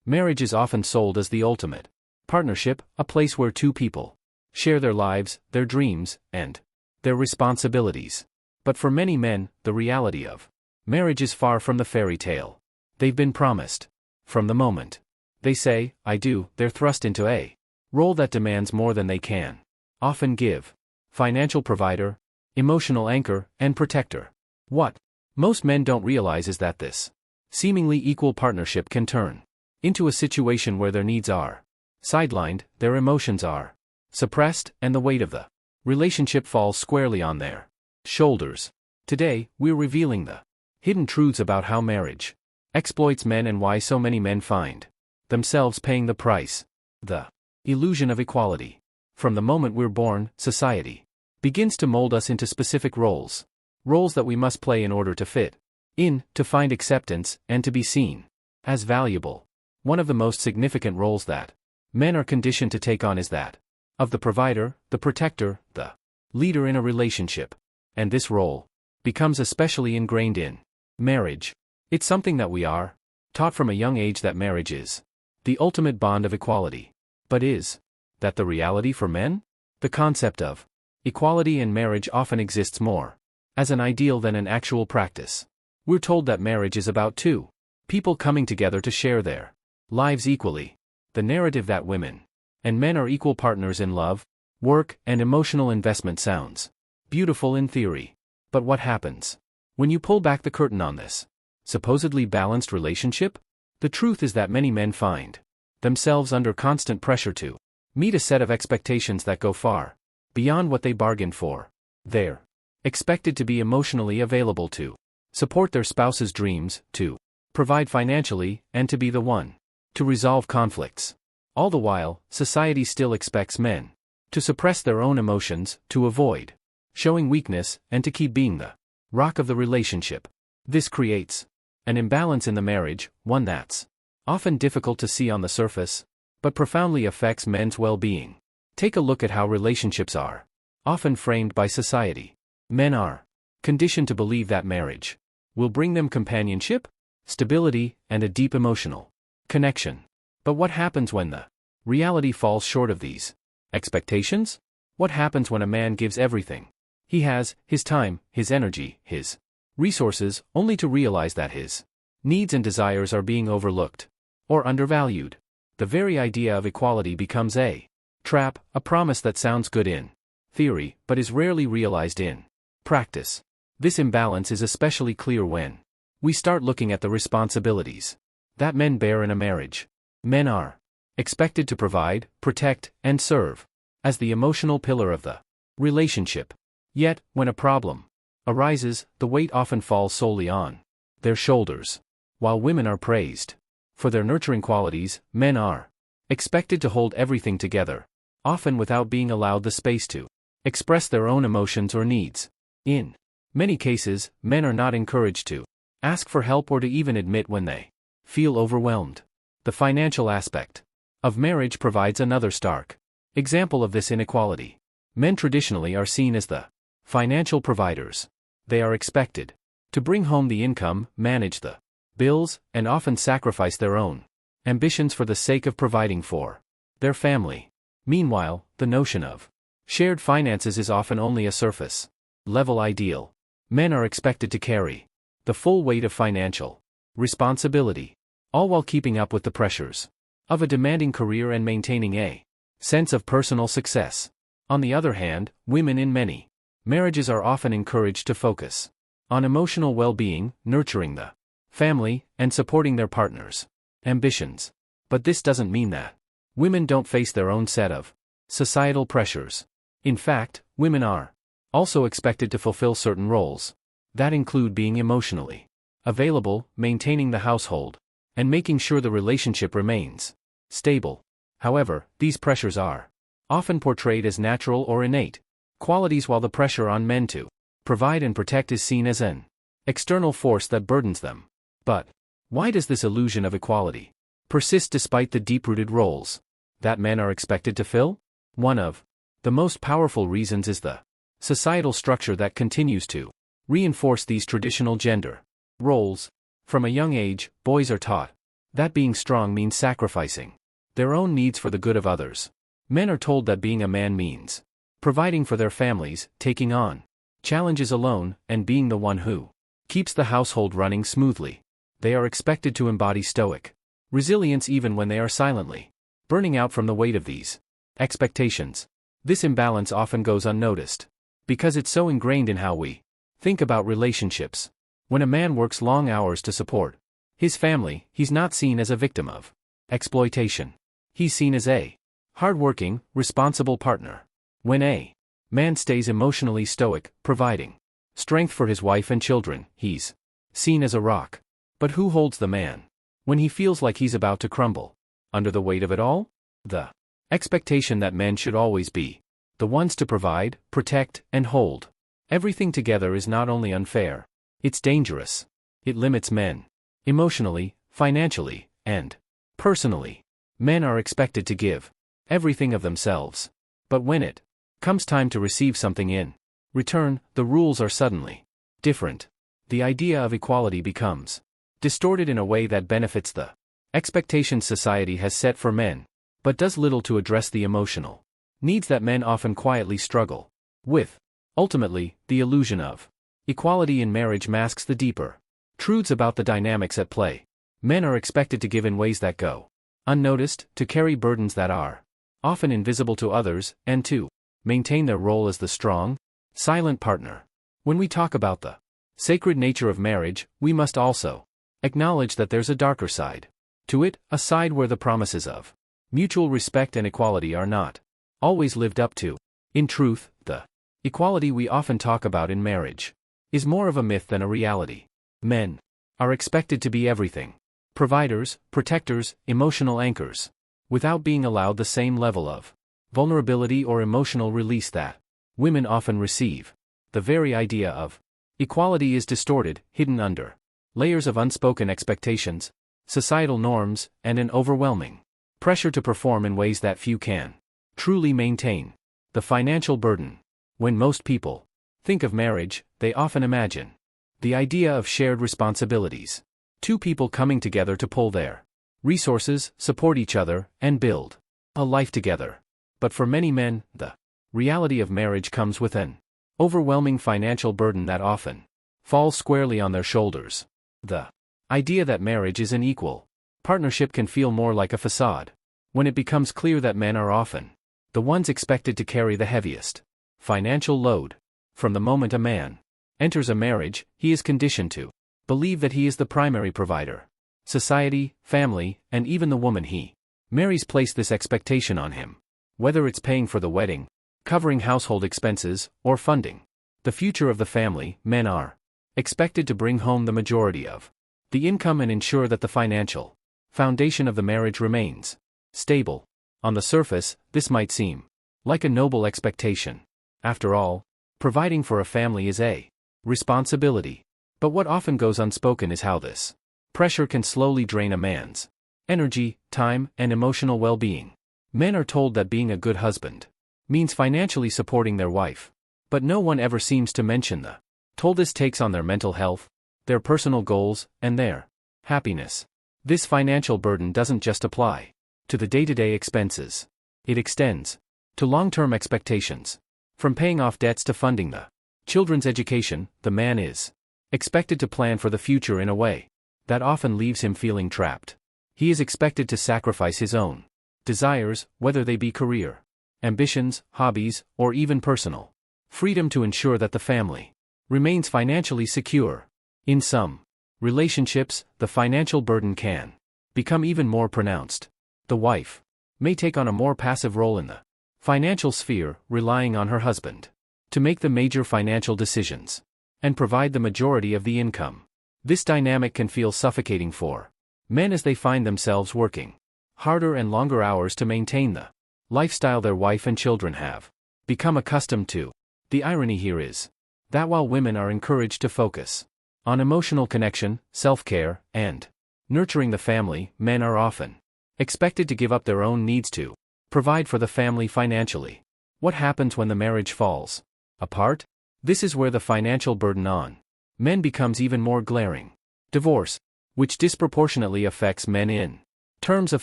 Marriage is often sold as the ultimate partnership, a place where two people share their lives, their dreams, and their responsibilities. But for many men, the reality of marriage is far from the fairy tale they've been promised. From the moment they say, "I do," they're thrust into a role that demands more than they can often give: financial provider, emotional anchor, and protector. What most men don't realize is that this seemingly equal partnership can turn into a situation where their needs are sidelined, their emotions are suppressed, and the weight of the relationship falls squarely on their shoulders. Today, we're revealing the hidden truths about how marriage exploits men and why so many men find themselves paying the price. The illusion of equality. From the moment we're born, society begins to mold us into specific roles that we must play in order to fit in, to find acceptance, and to be seen as valuable. One of the most significant roles that men are conditioned to take on is that of the provider, the protector, the leader in a relationship. And this role becomes especially ingrained in marriage. It's something that we are taught from a young age, that marriage is the ultimate bond of equality. But is that the reality for men? The concept of equality in marriage often exists more as an ideal than an actual practice. We're told that marriage is about two people coming together to share their lives equally. The narrative that women and men are equal partners in love, work, and emotional investment sounds beautiful in theory. But what happens when you pull back the curtain on this supposedly balanced relationship? The truth is that many men find themselves under constant pressure to meet a set of expectations that go far beyond what they bargained for. They're expected to be emotionally available, to support their spouse's dreams, to provide financially, and to be the one to resolve conflicts. All the while, society still expects men to suppress their own emotions, to avoid showing weakness, and to keep being the rock of the relationship. This creates an imbalance in the marriage, one that's often difficult to see on the surface, but profoundly affects men's well-being. Take a look at how relationships are often framed by society. Men are conditioned to believe that marriage will bring them companionship, stability, and a deep emotional connection. But what happens when the reality falls short of these expectations? What happens when a man gives everything he has, his time, his energy, his resources, only to realize that his needs and desires are being overlooked or undervalued? The very idea of equality becomes a trap, a promise that sounds good in theory, but is rarely realized in practice. This imbalance is especially clear when we start looking at the responsibilities that men bear in a marriage. Men are expected to provide, protect, and serve as the emotional pillar of the relationship. Yet, when a problem arises, the weight often falls solely on their shoulders. While women are praised for their nurturing qualities, men are expected to hold everything together, often without being allowed the space to express their own emotions or needs. In many cases, men are not encouraged to ask for help or to even admit when they feel overwhelmed. The financial aspect of marriage provides another stark example of this inequality. Men traditionally are seen as the financial providers. They are expected to bring home the income, manage the bills, and often sacrifice their own ambitions for the sake of providing for their family. Meanwhile, the notion of shared finances is often only a surface level ideal. Men are expected to carry the full weight of financial responsibility, all while keeping up with the pressures of a demanding career and maintaining a sense of personal success. On the other hand, women in many marriages are often encouraged to focus on emotional well-being, nurturing the family, and supporting their partner's ambitions. But this doesn't mean that women don't face their own set of societal pressures. In fact, women are also expected to fulfill certain roles that include being emotionally available, maintaining the household, and making sure the relationship remains stable. However, these pressures are often portrayed as natural or innate qualities, while the pressure on men to provide and protect is seen as an external force that burdens them. But why does this illusion of equality persist despite the deep-rooted roles that men are expected to fill? One of the most powerful reasons is the societal structure that continues to reinforce these traditional gender roles. From a young age, boys are taught That being strong means sacrificing their own needs for the good of others. Men are told that being a man means providing for their families, taking on challenges alone, and being the one who keeps the household running smoothly. They are expected to embody stoic resilience even when they are silently burning out from the weight of these expectations. This imbalance often goes unnoticed because it's so ingrained in how we think about relationships. When a man works long hours to support his family, he's not seen as a victim of exploitation. He's seen as a hardworking, responsible partner. When a man stays emotionally stoic, providing strength for his wife and children, he's seen as a rock. But who holds the man when he feels like he's about to crumble under the weight of it all? The expectation that men should always be the ones to provide, protect, and hold everything together is not only unfair, it's dangerous. It limits men emotionally, financially, and personally. Men are expected to give everything of themselves. But when it comes time to receive something in return, the rules are suddenly different. The idea of equality becomes distorted in a way that benefits the expectations society has set for men, but does little to address the emotional needs that men often quietly struggle with. Ultimately, the illusion of equality in marriage masks the deeper truths about the dynamics at play. Men are expected to give in ways that go unnoticed, to carry burdens that are often invisible to others, and to maintain their role as the strong, silent partner. When we talk about the sacred nature of marriage, we must also acknowledge that there's a darker side to it, a side where the promises of mutual respect and equality are not always lived up to. In truth, the equality we often talk about in marriage is more of a myth than a reality. Men are expected to be everything: providers, protectors, emotional anchors, without being allowed the same level of vulnerability or emotional release that women often receive. The very idea of equality is distorted, hidden under layers of unspoken expectations, societal norms, and an overwhelming pressure to perform in ways that few can truly maintain. The financial burden. When most people think of marriage, they often imagine the idea of shared responsibilities. Two people coming together to pool their resources, support each other, and build a life together. But for many men, the reality of marriage comes with an overwhelming financial burden that often falls squarely on their shoulders. The idea that marriage is an equal partnership can feel more like a facade when it becomes clear that men are often the ones expected to carry the heaviest financial load. From the moment a man enters a marriage, he is conditioned to believe that he is the primary provider. Society, family, and even the woman he marries place this expectation on him. Whether it's paying for the wedding, covering household expenses, or funding the future of the family, men are expected to bring home the majority of the income and ensure that the financial foundation of the marriage remains stable. On the surface, this might seem like a noble expectation. After all, providing for a family is a responsibility. But what often goes unspoken is how this pressure can slowly drain a man's energy, time, and emotional well-being. Men are told that being a good husband means financially supporting their wife. But no one ever seems to mention the toll this takes on their mental health, their personal goals, and their happiness. This financial burden doesn't just apply to the day-to-day expenses. It extends to long-term expectations. From paying off debts to funding the children's education, the man is expected to plan for the future in a way that often leaves him feeling trapped. He is expected to sacrifice his own desires, whether they be career, ambitions, hobbies, or even personal freedom, to ensure that the family remains financially secure. In some relationships, the financial burden can become even more pronounced. The wife may take on a more passive role in the financial sphere, relying on her husband to make the major financial decisions and provide the majority of the income. This dynamic can feel suffocating for men as they find themselves working harder and longer hours to maintain the lifestyle their wife and children have become accustomed to. The irony here is that while women are encouraged to focus on emotional connection, self-care, and nurturing the family, men are often expected to give up their own needs to provide for the family financially. What happens when the marriage falls apart? This is where the financial burden on men becomes even more glaring. Divorce. which disproportionately affects men in terms of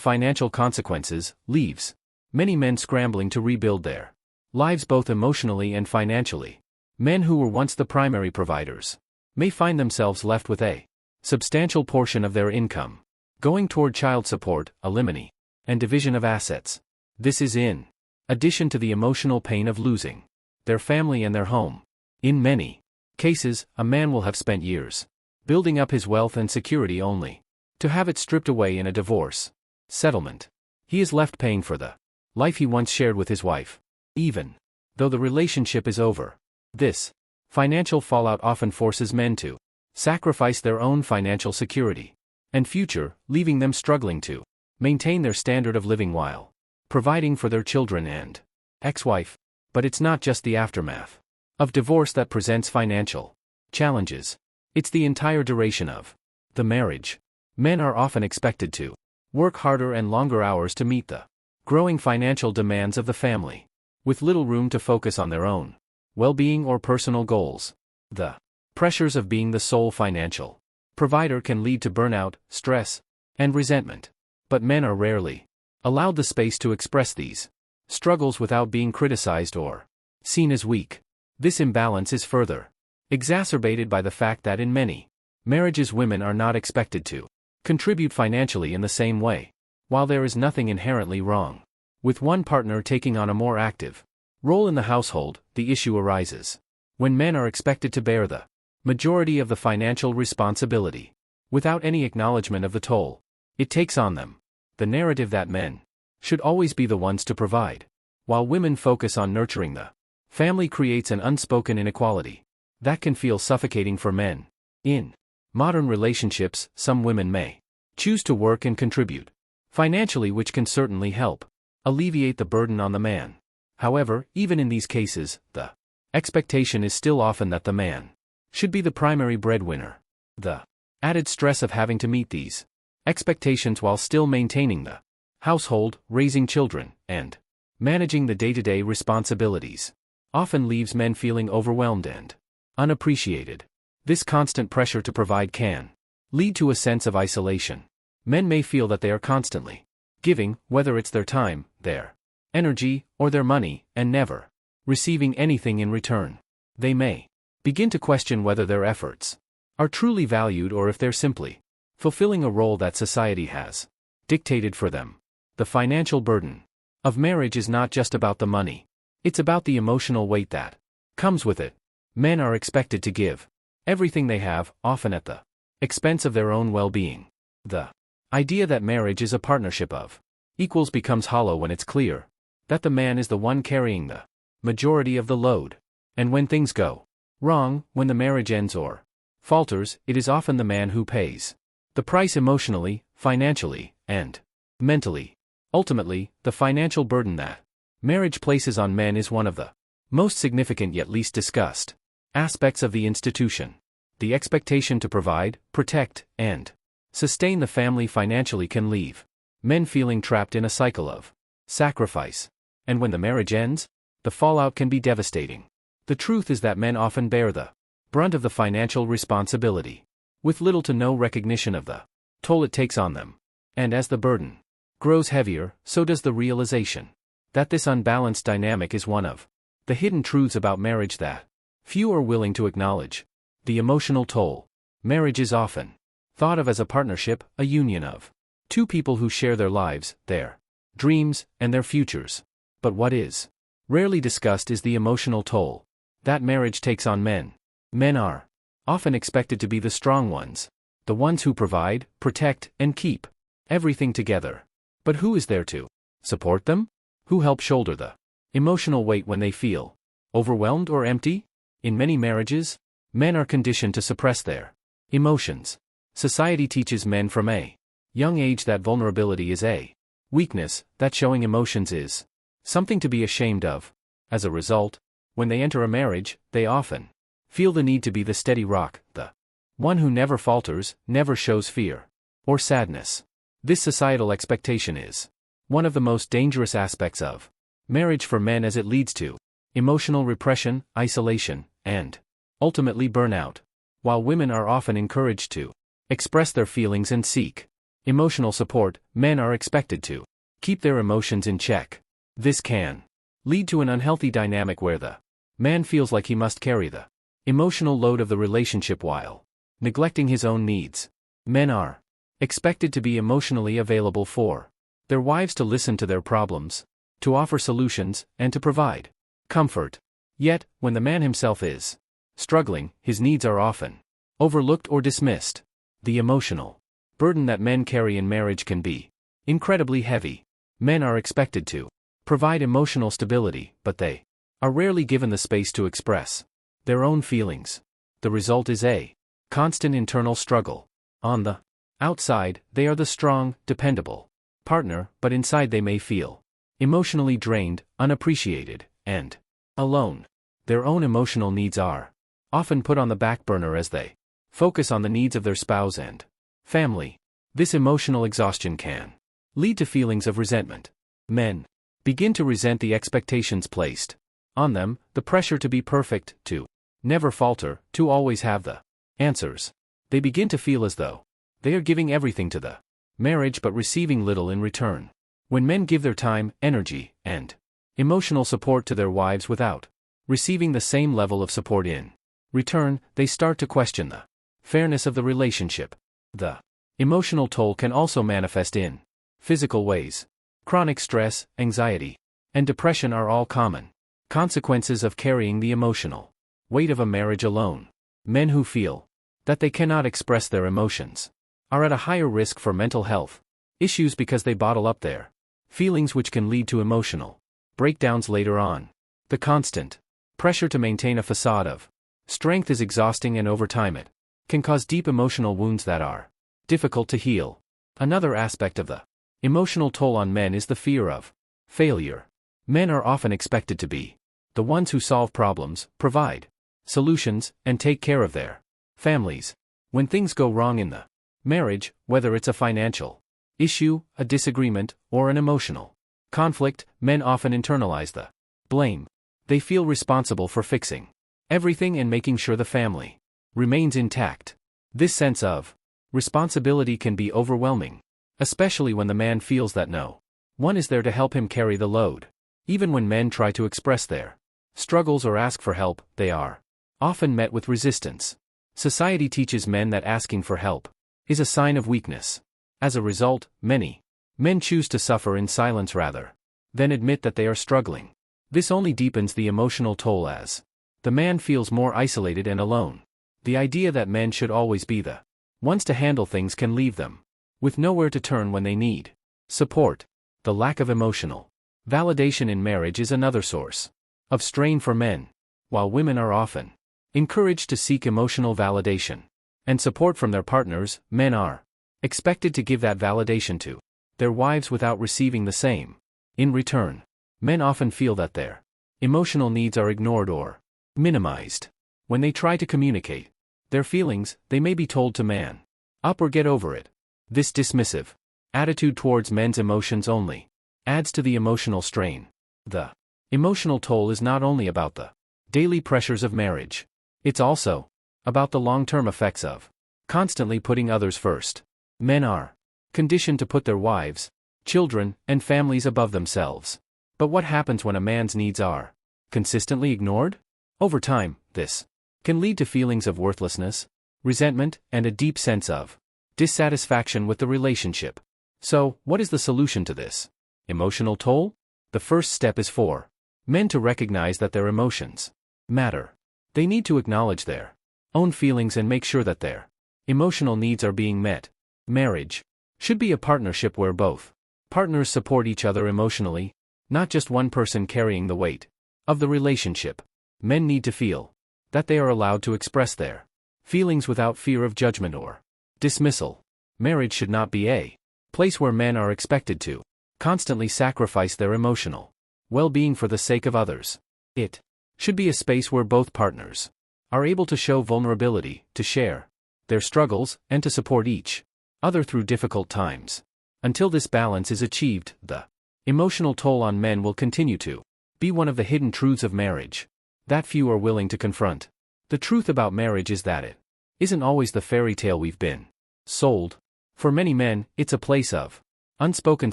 financial consequences, leaves many men scrambling to rebuild their lives both emotionally and financially. Men who were once the primary providers may find themselves left with a substantial portion of their income going toward child support, alimony, and division of assets. This is in addition to the emotional pain of losing their family and their home. In many cases, a man will have spent years building up his wealth and security only to have it stripped away in a divorce settlement. He is left paying for the life he once shared with his wife, even though the relationship is over. This financial fallout often forces men to sacrifice their own financial security and future, leaving them struggling to maintain their standard of living while providing for their children and ex-wife. But it's not just the aftermath of divorce that presents financial challenges. It's the entire duration of the marriage. Men are often expected to work harder and longer hours to meet the growing financial demands of the family, with little room to focus on their own well-being or personal goals. The pressures of being the sole financial provider can lead to burnout, stress, and resentment. But men are rarely allowed the space to express these struggles without being criticized or seen as weak. This imbalance is further exacerbated by the fact that in many marriages women are not expected to contribute financially in the same way. While there is nothing inherently wrong with one partner taking on a more active role in the household, the issue arises when men are expected to bear the majority of the financial responsibility without any acknowledgement of the toll it takes on them. The narrative that men should always be the ones to provide, while women focus on nurturing the family, creates an unspoken inequality that can feel suffocating for men. In modern relationships, some women may choose to work and contribute financially, which can certainly help alleviate the burden on the man. However, even in these cases, the expectation is still often that the man should be the primary breadwinner. The added stress of having to meet these expectations while still maintaining the household, raising children, and managing the day-to-day responsibilities often leaves men feeling overwhelmed and unappreciated. This constant pressure to provide can lead to a sense of isolation. Men may feel that they are constantly giving, whether it's their time, their energy, or their money, and never receiving anything in return. They may begin to question whether their efforts are truly valued or if they're simply fulfilling a role that society has dictated for them. The financial burden of marriage is not just about the money. It's about the emotional weight that comes with it. Men are expected to give everything they have, often at the expense of their own well-being. The idea that marriage is a partnership of equals becomes hollow when it's clear that the man is the one carrying the majority of the load. And when things go wrong, when the marriage ends or falters, it is often the man who pays the price emotionally, financially, and mentally. Ultimately, the financial burden that marriage places on men is one of the most significant yet least discussed aspects of the institution. The expectation to provide, protect, and sustain the family financially can leave men feeling trapped in a cycle of sacrifice. And when the marriage ends, the fallout can be devastating. The truth is that men often bear the brunt of the financial responsibility, with little to no recognition of the toll it takes on them. And as the burden grows heavier, so does the realization that this unbalanced dynamic is one of the hidden truths about marriage that few are willing to acknowledge. The emotional toll. Marriage is often thought of as a partnership, a union of two people who share their lives, their dreams, and their futures. But what is rarely discussed is the emotional toll that marriage takes on men. Men are often expected to be the strong ones, the ones who provide, protect, and keep everything together. But who is there to support them? Who helps shoulder the emotional weight when they feel overwhelmed or empty? In many marriages, men are conditioned to suppress their emotions. Society teaches men from a young age that vulnerability is a weakness, that showing emotions is something to be ashamed of. As a result, when they enter a marriage, they often feel the need to be the steady rock, the one who never falters, never shows fear or sadness. This societal expectation is one of the most dangerous aspects of marriage for men, as it leads to emotional repression, isolation, and ultimately burnout. While women are often encouraged to express their feelings and seek emotional support. Men are expected to keep their emotions in check. This can lead to an unhealthy dynamic where the man feels like he must carry the emotional load of the relationship while neglecting his own needs. Men are expected to be emotionally available for their wives, to listen to their problems, to offer solutions, and to provide comfort. Yet, when the man himself is struggling, his needs are often overlooked or dismissed. The emotional burden that men carry in marriage can be incredibly heavy. Men are expected to provide emotional stability, but they are rarely given the space to express their own feelings. The result is a constant internal struggle. On the outside, they are the strong, dependable partner, but inside they may feel emotionally drained, unappreciated, and alone. Their own emotional needs are often put on the back burner as they focus on the needs of their spouse and family. This emotional exhaustion can lead to feelings of resentment. Men begin to resent the expectations placed on them, the pressure to be perfect, to never falter, to always have the answers. They begin to feel as though they are giving everything to the marriage but receiving little in return. When men give their time, energy, and emotional support to their wives without receiving the same level of support in return, they start to question the fairness of the relationship. The emotional toll can also manifest in physical ways. Chronic stress, anxiety, and depression are all common consequences of carrying the emotional weight of a marriage alone. Men who feel that they cannot express their emotions are at a higher risk for mental health issues because they bottle up their feelings, which can lead to emotional breakdowns later on. The constant pressure to maintain a facade of strength is exhausting, and over time it can cause deep emotional wounds that are difficult to heal. Another aspect of the emotional toll on men is the fear of failure. Men are often expected to be the ones who solve problems, provide solutions, and take care of their families. When things go wrong in the marriage, whether it's a financial issue, a disagreement, or an emotional conflict, men often internalize the blame. They feel responsible for fixing everything and making sure the family remains intact. This sense of responsibility can be overwhelming, especially when the man feels that no one is there to help him carry the load. Even when men try to express their struggles or ask for help, they are often met with resistance. Society teaches men that asking for help is a sign of weakness. As a result, many men choose to suffer in silence rather than admit that they are struggling. This only deepens the emotional toll as the man feels more isolated and alone. The idea that men should always be the ones to handle things can leave them with nowhere to turn when they need support. The lack of emotional validation in marriage is another source of strain for men. While women are often encouraged to seek emotional validation and support from their partners, men are expected to give that validation to their wives without receiving the same in return. Men often feel that their emotional needs are ignored or minimized. When they try to communicate their feelings, they may be told to man up or get over it. This dismissive attitude towards men's emotions only adds to the emotional strain. The emotional toll is not only about the daily pressures of marriage. It's also about the long-term effects of constantly putting others first. Men are conditioned to put their wives, children, and families above themselves. But what happens when a man's needs are consistently ignored? Over time, this can lead to feelings of worthlessness, resentment, and a deep sense of dissatisfaction with the relationship. So, what is the solution to this emotional toll? The first step is for men to recognize that their emotions matter. They need to acknowledge their own feelings and make sure that their emotional needs are being met. Marriage should be a partnership where both partners support each other emotionally, not just one person carrying the weight of the relationship. Men need to feel that they are allowed to express their feelings without fear of judgment or dismissal. Marriage should not be a place where men are expected to constantly sacrifice their emotional well-being for the sake of others. It should be a space where both partners are able to show vulnerability, to share their struggles, and to support each other through difficult times. Until this balance is achieved, the emotional toll on men will continue to be one of the hidden truths of marriage that few are willing to confront. The truth about marriage is that it isn't always the fairy tale we've been Sold. For many men, it's a place of unspoken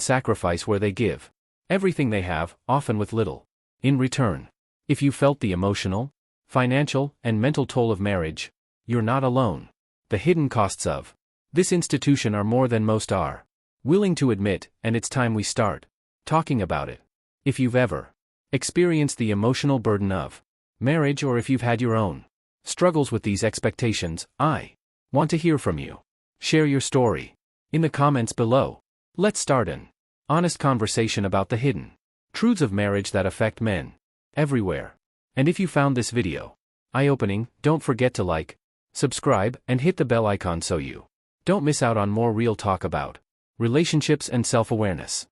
sacrifice where they give everything they have, often with little in return. If you felt the emotional, financial, and mental toll of marriage, you're not alone. The hidden costs of this institution are more than most are willing to admit, and it's time we start talking about it. If you've ever experienced the emotional burden of marriage, or if you've had your own struggles with these expectations, I want to hear from you. Share your story in the comments below. Let's start an honest conversation about the hidden truths of marriage that affect men everywhere. And if you found this video eye-opening, don't forget to like, subscribe, and hit the bell icon so you don't miss out on more real talk about relationships and self-awareness.